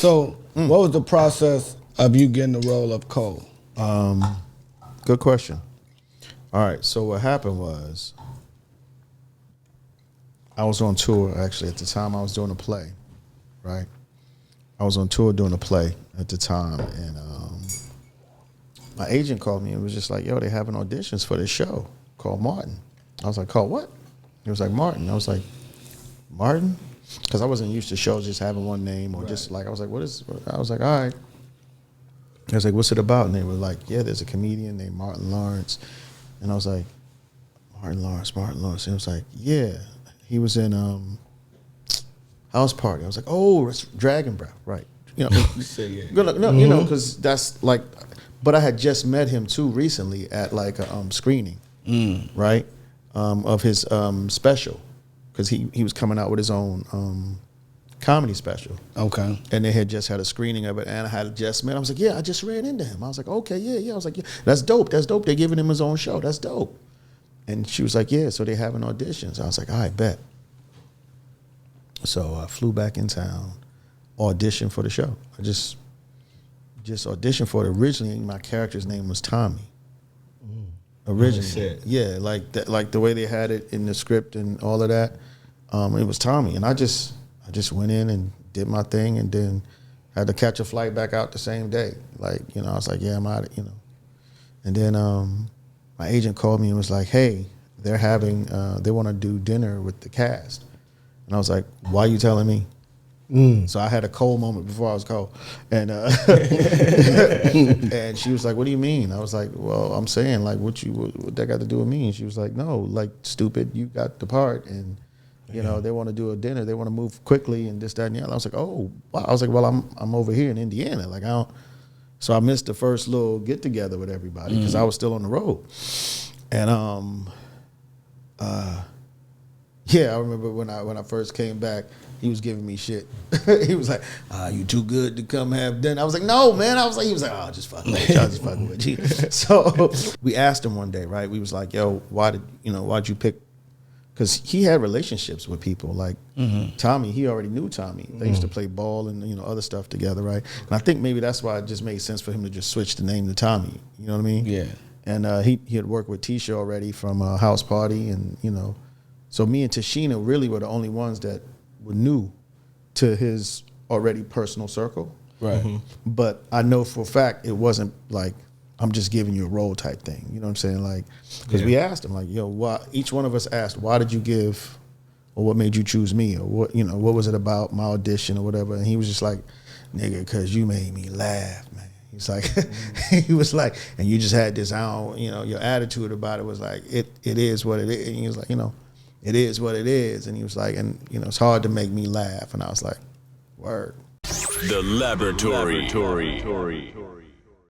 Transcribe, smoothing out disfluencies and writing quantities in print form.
So, what was the process of you getting the role of Cole? Good question. All right, so what happened was I was on tour, actually, at the time I was doing a play, right? I was on tour doing a play at the time, and my agent called me and was just like, yo, they having auditions for this show called Martin. I was like, called what? He was like, Martin. I was like, Martin? Because I wasn't used to shows just having one name or just like, I was like, what is, I was like, all right. I was like, what's it about? And they were like, yeah, there's a comedian named Martin Lawrence. And I was like, Martin Lawrence. And it was like, yeah. He was in House Party. I was like, oh, it's Dragon Breath, right. You know, you know, because that's like, but I had just met him too recently at like a screening, right, of his special, because he was coming out with his own comedy special. Okay. And they had just had a screening of it, and I had just met him. I was like, yeah, I just ran into him. I was like, okay, yeah. I was like, yeah, that's dope. They're giving him his own show. That's dope. And she was like, yeah, so they having auditions. I was like, all right, bet. So I flew back in town, auditioned for the show. I just auditioned for it. Originally, my character's name was Tommy. Originally, yeah, like that, like the way they had it in the script and all of that. It was Tommy, and I just went in and did my thing, and then had to catch a flight back out the same day. Like, you know, I was like, yeah, I'm out. You know, and then my agent called me and was like, hey, they're having they want to do dinner with the cast. And I was like, why are you telling me? So I had a cold moment before I was cold. And and she was like, what do you mean? I was like, well, I'm saying, like, what that got to do with me? And she was like, no, like, stupid, you got the part. And, you know, they want to do a dinner. They want to move quickly and this, that, and the other. I was like, oh, wow. I was like, well, I'm over here in Indiana. Like, I don't. So I missed the first little get together with everybody because I was still on the road. And yeah, I remember when I first came back, he was giving me shit. He was like, you too good to come have dinner. I was like, no, man. He was like, oh, just fucking with you. I was just fucking with you. So we asked him one day, right? We was like, yo, why'd you pick? Because he had relationships with people. Like Tommy, he already knew Tommy. They used to play ball and, you know, other stuff together, right? And I think maybe that's why it just made sense for him to just switch the name to Tommy. You know what I mean? Yeah. And he had worked with Tisha already from House Party, and, you know, so me and Tashina really were the only ones that were new to his already personal circle. Right. But I know for a fact it wasn't like, I'm just giving you a role type thing. You know what I'm saying? Like, because we asked him, like, yo, why, each one of us asked, why did you give, or what made you choose me? Or what, you know, what was it about my audition or whatever? And he was just like, nigga, because you made me laugh, man. He's like, he was like, and you just had this, you know, your attitude about it was like, it is what it is. And he was like, you know, it is what it is. And he was like, and, you know, it's hard to make me laugh. And I was like, word. The Laboratory.